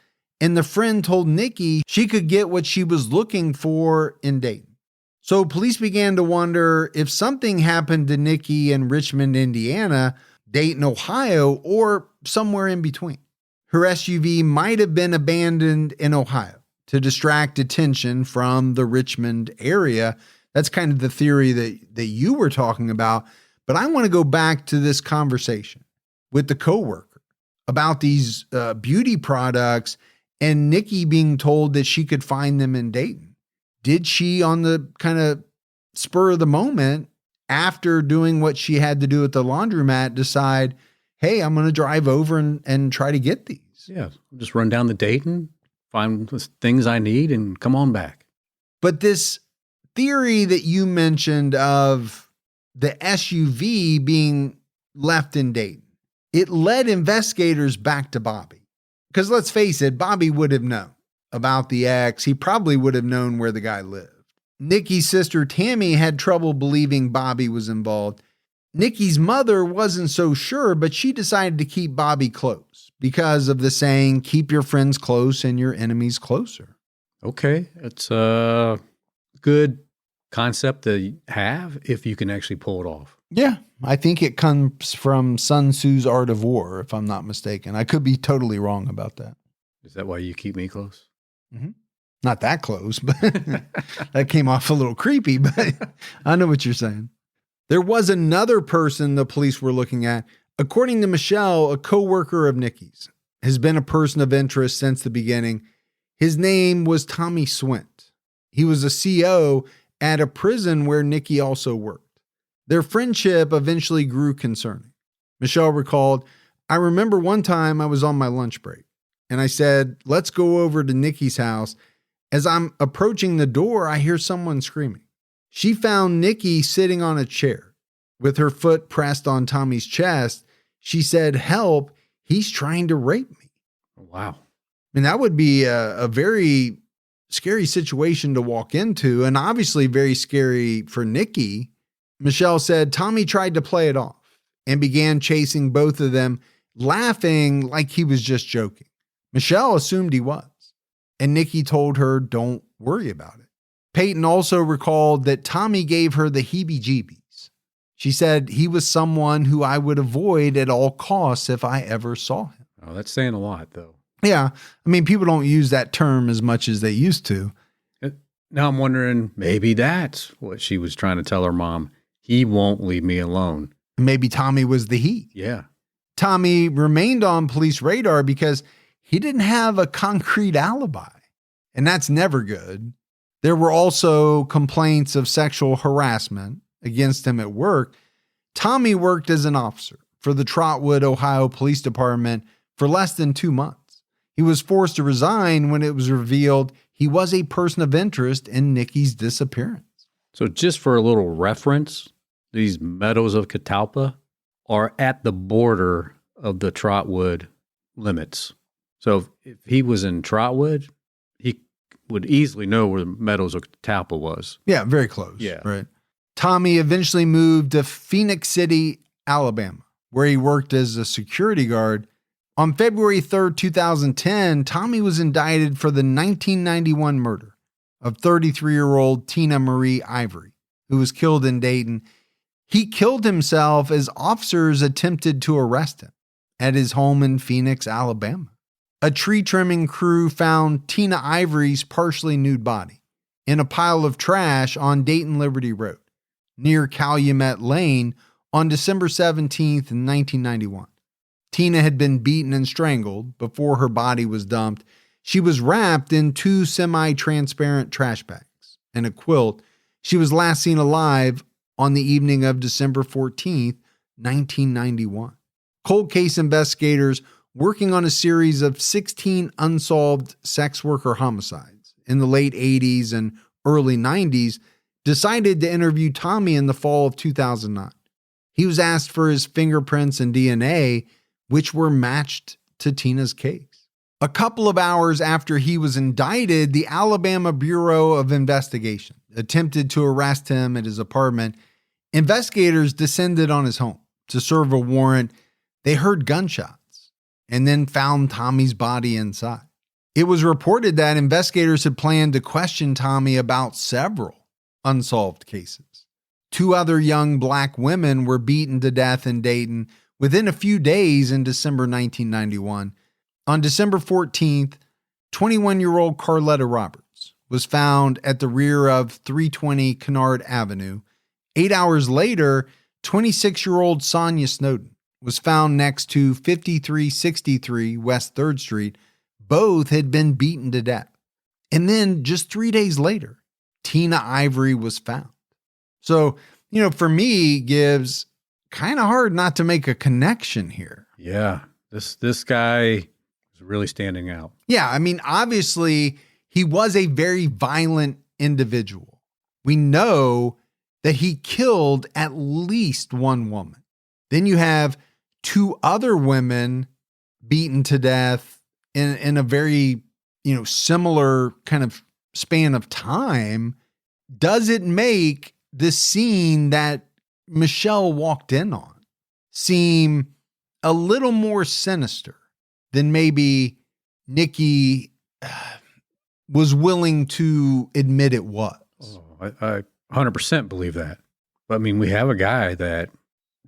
and the friend told Niqui she could get what she was looking for in Dayton. So police began to wonder if something happened to Niqui in Richmond, Indiana, Dayton, Ohio, or somewhere in between. Her SUV might have been abandoned in Ohio to distract attention from the Richmond area. That's kind of the theory that you were talking about. But I want to go back to this conversation with the coworker about these beauty products and Niqui being told that she could find them in Dayton. Did she, on the kind of spur of the moment, after doing what she had to do at the laundromat, decide, hey, I'm going to drive over and try to get these? Yeah, just run down to Dayton, find the things I need, and come on back. But this theory that you mentioned of the SUV being left in Dayton, it led investigators back to Bobby. Because let's face it, Bobby would have known about the ex. He probably would have known where the guy lived. Niqui's sister Tammy had trouble believing Bobby was involved. Niqui's mother wasn't so sure, but she decided to keep Bobby close because of the saying, keep your friends close and your enemies closer. Okay, it's a good concept to have if you can actually pull it off. Yeah, I think it comes from Sun Tzu's Art of War, if I'm not mistaken. I could be totally wrong about that. Is that why you keep me close? Mm-hmm. Not that close, but that came off a little creepy, but I know what you're saying. There was another person the police were looking at. According to Michelle, a coworker of Niqui's, has been a person of interest since the beginning. His name was Tommy Swint. He was a CO at a prison where Niqui also worked. Their friendship eventually grew concerning. Michelle recalled, I remember one time I was on my lunch break and I said, let's go over to Niqui's house. As I'm approaching the door, I hear someone screaming. She found Niqui sitting on a chair with her foot pressed on Tommy's chest. She said, help, he's trying to rape me. Wow. And that would be a very scary situation to walk into, and obviously very scary for Niqui. Michelle said Tommy tried to play it off and began chasing both of them, laughing like he was just joking. Michelle assumed he was, and Niqui told her, don't worry about it. Peyton also recalled that Tommy gave her the heebie-jeebies. She said he was someone who I would avoid at all costs if I ever saw him. Oh, that's saying a lot, though. Yeah. I mean, people don't use that term as much as they used to. Now I'm wondering, maybe that's what she was trying to tell her mom. He won't leave me alone. Maybe Tommy was the he. Yeah. Tommy remained on police radar because he didn't have a concrete alibi, and that's never good. There were also complaints of sexual harassment against him at work. Tommy worked as an officer for the Trotwood, Ohio Police Department for less than 2 months. He was forced to resign when it was revealed he was a person of interest in Niqui's disappearance. So just for a little reference, these meadows of Catalpa are at the border of the Trotwood limits. So if he was in Trotwood, he would easily know where the meadows of Catalpa was. Yeah, very close. Yeah. Right. Tommy eventually moved to Phoenix City, Alabama, where he worked as a security guard. On February 3rd, 2010, Tommy was indicted for the 1991 murder of 33-year-old Tina Marie Ivory, who was killed in Dayton. He killed himself as officers attempted to arrest him at his home in Phoenix, Alabama. A tree trimming crew found Tina Ivory's partially nude body in a pile of trash on Dayton Liberty Road, near Calumet Lane, on December 17th, 1991. Tina had been beaten and strangled before her body was dumped. She was wrapped in 2 semi-transparent trash bags and a quilt. She was last seen alive on the evening of December 14th, 1991. Cold case investigators working on a series of 16 unsolved sex worker homicides in the late 80s and early 90s decided to interview Tommy in the fall of 2009. He was asked for his fingerprints and DNA, which were matched to Tina's case. A couple of hours after he was indicted, the Alabama Bureau of Investigation attempted to arrest him at his apartment. Investigators descended on his home to serve a warrant. They heard gunshots and then found Tommy's body inside. It was reported that investigators had planned to question Tommy about several unsolved cases. 2 other young black women were beaten to death in Dayton within a few days in December 1991. On December 14th, 21-year-old Carletta Roberts was found at the rear of 320 Kennard Avenue. 8 hours later, 26-year-old Sonia Snowden was found next to 5363 West 3rd Street. Both had been beaten to death. And then just 3 days later, Tina Ivory was found. So, for me, Gibbs, kind of hard not to make a connection here. Yeah, this guy is really standing out. Yeah, I mean, obviously, he was a very violent individual. We know that he killed at least 1 woman. Then you have 2 other women beaten to death in a very, similar kind of span of time. Does it make the scene that Michelle walked in on seem a little more sinister than maybe Niqui was willing to admit it was? Oh, I 100% believe that. But I mean, we have a guy that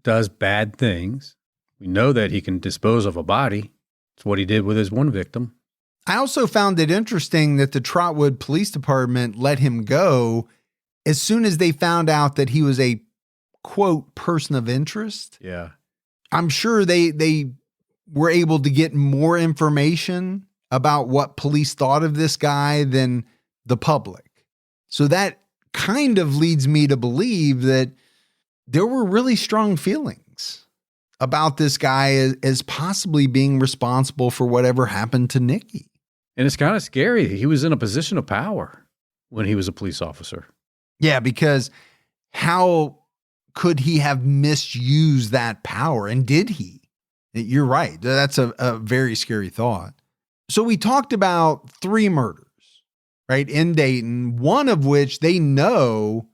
does bad things. We know that he can dispose of a body. It's what he did with his one victim. I also found it interesting that the Trotwood Police Department let him go as soon as they found out that he was a, quote, person of interest. Yeah. I'm sure they were able to get more information about what police thought of this guy than the public. So that kind of leads me to believe that there were really strong feelings about this guy as possibly being responsible for whatever happened to Niqui. And it's kind of scary. He was in a position of power when he was a police officer. Yeah, because how could he have misused that power? And did he? You're right. That's a very scary thought. So we talked about 3 murders, right, in Dayton, one of which they know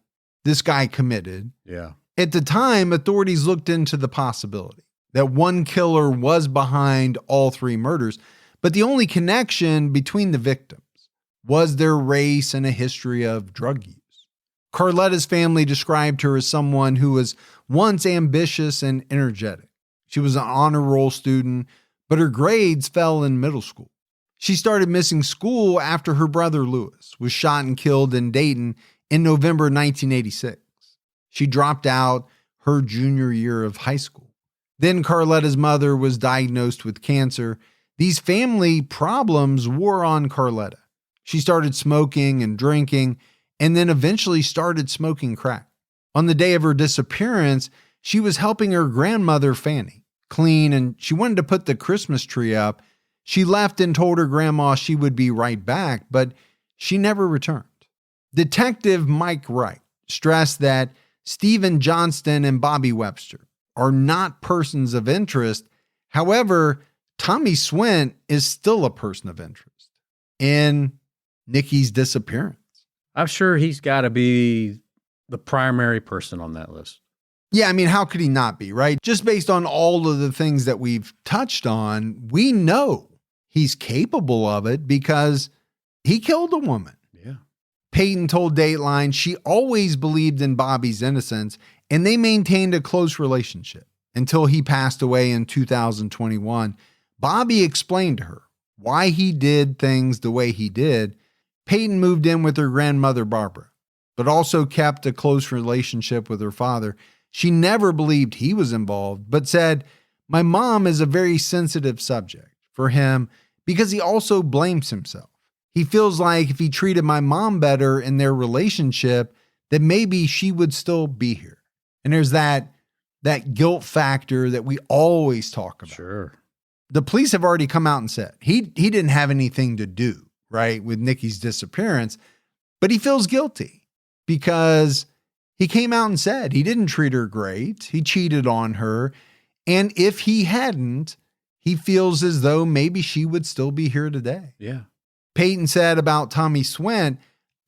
this guy committed. Yeah. At the time, authorities looked into the possibility that one killer was behind all 3 murders, but the only connection between the victims was their race and a history of drug use. Carletta's family described her as someone who was once ambitious and energetic. She was an honor roll student, but her grades fell in middle school. She started missing school after her brother Lewis was shot and killed in Dayton in November 1986. She dropped out her junior year of high school. Then Carletta's mother was diagnosed with cancer. These family problems wore on Carletta. She started smoking and drinking, and then eventually started smoking crack. On the day of her disappearance, she was helping her grandmother, Fanny, clean, and she wanted to put the Christmas tree up. She left and told her grandma she would be right back, but she never returned. Detective Mike Wright stressed that Stephen Johnston and Bobby Webster are not persons of interest. However, Tommy Swint is still a person of interest in Niqui's disappearance. I'm sure he's got to be the primary person on that list. Yeah, I mean, how could he not be, right? Just based on all of the things that we've touched on, we know he's capable of it because he killed a woman. Yeah. Peyton told Dateline she always believed in Bobby's innocence, and they maintained a close relationship until he passed away in 2021. Bobby explained to her why he did things the way he did. Peyton moved in with her grandmother, Barbara, but also kept a close relationship with her father. She never believed he was involved, but said, "My mom is a very sensitive subject for him because he also blames himself. He feels like if he treated my mom better in their relationship, then maybe she would still be here." And there's that guilt factor that we always talk about. Sure. The police have already come out and said he didn't have anything to do, right, with Niqui's disappearance, but he feels guilty because he came out and said he didn't treat her great. He cheated on her. And if he hadn't, he feels as though maybe she would still be here today. Yeah. Peyton said about Tommy Swint,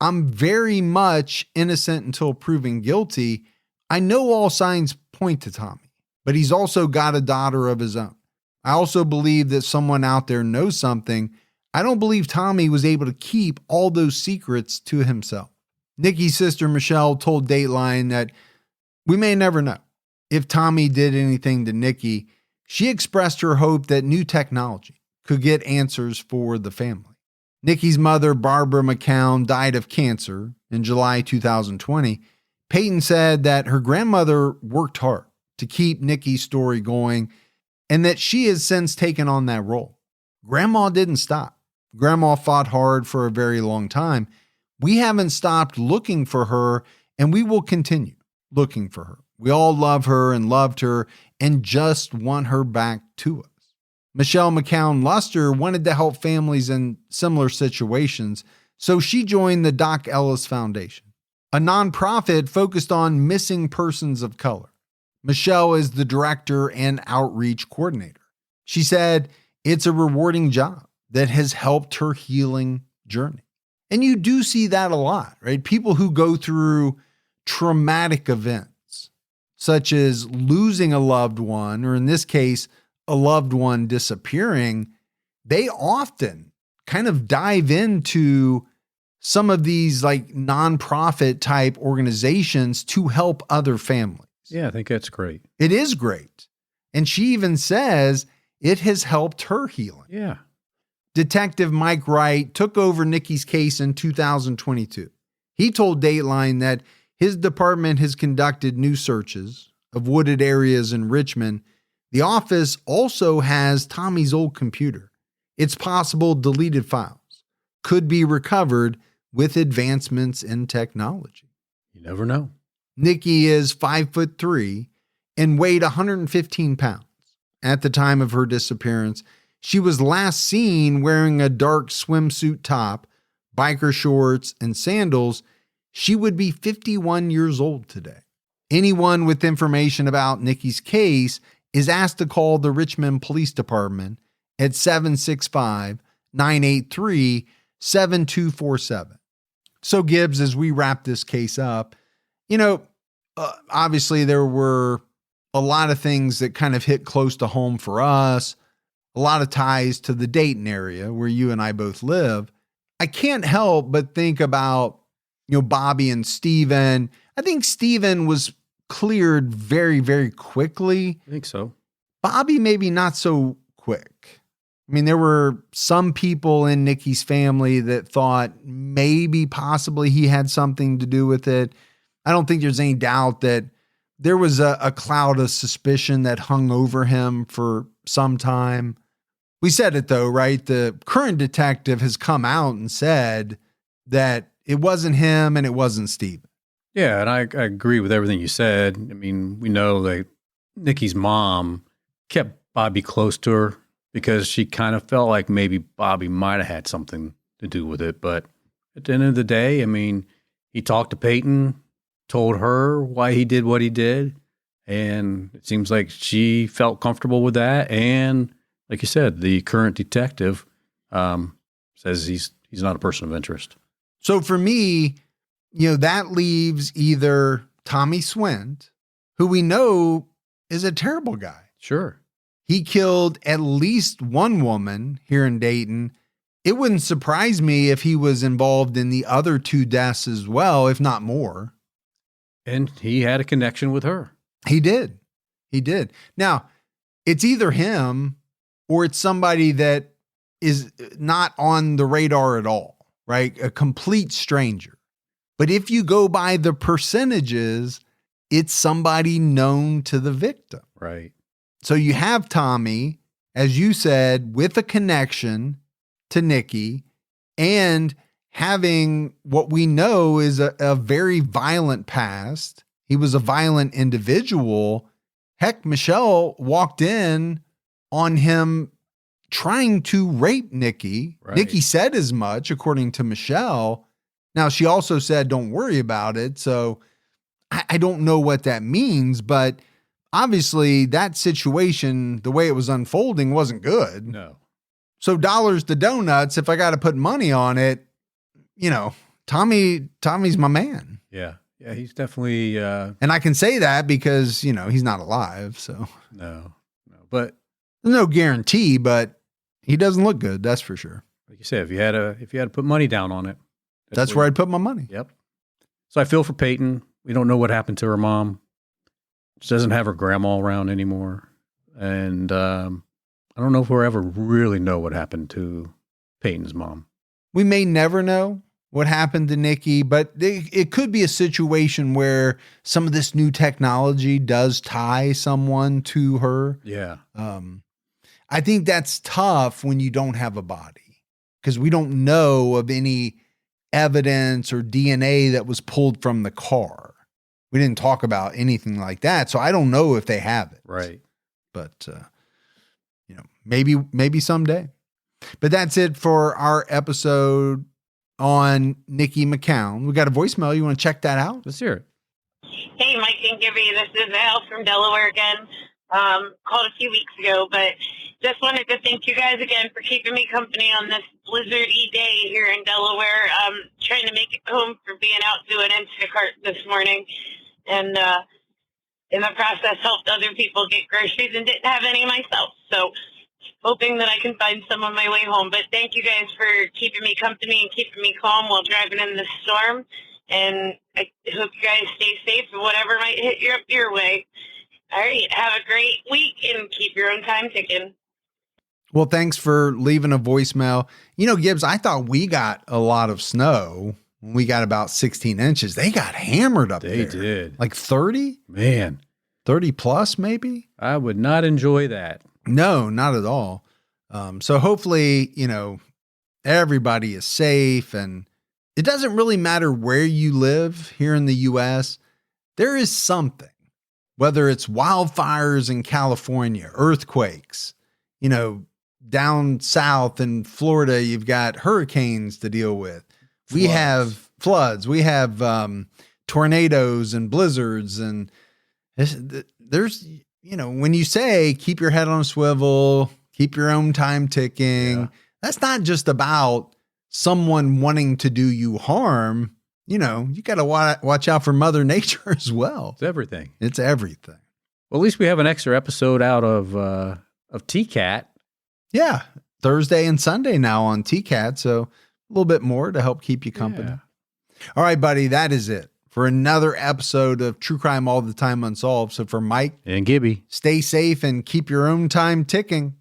"I'm very much innocent until proven guilty. I know all signs point to Tommy, but he's also got a daughter of his own. I also believe that someone out there knows something. I don't believe Tommy was able to keep all those secrets to himself." Niqui's sister, Michelle, told Dateline that we may never know if Tommy did anything to Niqui. She expressed her hope that new technology could get answers for the family. Niqui's mother, Barbara McCown, died of cancer in July 2020. Peyton said that her grandmother worked hard to keep Niqui's story going and that she has since taken on that role. Grandma didn't stop. Grandma fought hard for a very long time. We haven't stopped looking for her, and we will continue looking for her. We all love her and loved her and just want her back to us. Michelle McCown Luster wanted to help families in similar situations, so she joined the Doc Ellis Foundation, a nonprofit focused on missing persons of color. Michelle is the director and outreach coordinator. She said it's a rewarding job that has helped her healing journey. And you do see that a lot, right? People who go through traumatic events, such as losing a loved one, or in this case, a loved one disappearing, they often kind of dive into some of these like nonprofit type organizations to help other families. Yeah, I think that's great. It is great. And she even says it has helped her healing. Yeah. Detective Mike Wright took over Niqui's case in 2022. He told Dateline that his department has conducted new searches of wooded areas in Richmond. The office also has Tommy's old computer. It's possible deleted files could be recovered with advancements in technology. You never know. Niqui is 5'3" and weighed 115 pounds. At the time of her disappearance, she was last seen wearing a dark swimsuit top, biker shorts, and sandals. She would be 51 years old today. Anyone with information about Niqui's case is asked to call the Richmond Police Department at 765-983-7247. So Gibbs, as we wrap this case up, obviously there were a lot of things that kind of hit close to home for us, a lot of ties to the Dayton area where you and I both live. I can't help but think about, Bobby and Steven. I think Steven was cleared very, very quickly. I think so. Bobby, maybe not so quick. I mean, there were some people in Niqui's family that thought maybe possibly he had something to do with it. I don't think there's any doubt that there was a cloud of suspicion that hung over him for some time. We said it though, right? The current detective has come out and said that it wasn't him and it wasn't Steve. Yeah, and I agree with everything you said. I mean, we know that Niqui's mom kept Bobby close to her because she kind of felt like maybe Bobby might have had something to do with it. But at the end of the day, I mean, he talked to Peyton, told her why he did what he did, and it seems like she felt comfortable with that. And like you said, the current detective says he's not a person of interest. So for me, that leaves either Tommy Swint, who we know is a terrible guy. Sure. He killed at least one woman here in Dayton. It wouldn't surprise me if he was involved in the other two deaths as well, if not more. And he had a connection with her. He did. Now, it's either him or it's somebody that is not on the radar at all, right? A complete stranger. But if you go by the percentages, it's somebody known to the victim. Right. So you have Tommy, as you said, with a connection to Niqui and having what we know is a very violent past. He was a violent individual. Heck, Michelle walked in on him trying to rape Niqui. Right. Niqui said as much, according to Michelle. Now, she also said, don't worry about it. So I don't know what that means, but obviously that situation, the way it was unfolding, wasn't good. No. So dollars to donuts, if I got to put money on it, Tommy's my man. Yeah. Yeah, he's definitely and I can say that because, he's not alive. So no. But there's no guarantee, but he doesn't look good. That's for sure. Like you said, if you had to put money down on it. That's where I'd put my money. Yep. So I feel for Peyton. We don't know what happened to her mom. She doesn't have her grandma around anymore. And I don't know if we'll ever really know what happened to Peyton's mom. We may never know what happened to Niqui, but it could be a situation where some of this new technology does tie someone to her. Yeah. I think that's tough when you don't have a body because we don't know of any evidence or DNA that was pulled from the car. We didn't talk about anything like that. So I don't know if they have it. Right. But, maybe someday. But that's it for our episode on Niqui McCown. We got a voicemail. You want to check that out? Let's hear it. Hey, Mike and Gibby. This is Al from Delaware again. Called a few weeks ago, but just wanted to thank you guys again for keeping me company on this blizzardy day here in Delaware. Trying to make it home for being out doing Instacart this morning. And in the process, helped other people get groceries and didn't have any myself. So hoping that I can find some on my way home. But thank you guys for keeping me company and keeping me calm while driving in this storm. And I hope you guys stay safe and whatever might hit you up your way. All right. Have a great week and keep your own time ticking. Well, thanks for leaving a voicemail. You know, Gibbs, I thought we got a lot of snow. We got about 16 inches. They got hammered up there. They did. Like 30? Man. 30 plus, maybe? I would not enjoy that. No, not at all. So hopefully, you know, everybody is safe, and it doesn't really matter where you live here in the U.S. There is something, whether it's wildfires in California, earthquakes, you know, down south in Florida, you've got hurricanes to deal with. We have floods. We have tornadoes and blizzards. And there's, you know, when you say keep your head on a swivel, keep your own time ticking, that's not just about someone wanting to do you harm. You know, you got to watch out for Mother Nature as well. It's everything. It's everything. Well, at least we have an extra episode out of TCAT. Yeah. Thursday and Sunday now on TCAT. So a little bit more to help keep you company. Yeah. All right, buddy. That is it for another episode of True Crime All the Time Unsolved. So for Mike and Gibby, stay safe and keep your own time ticking.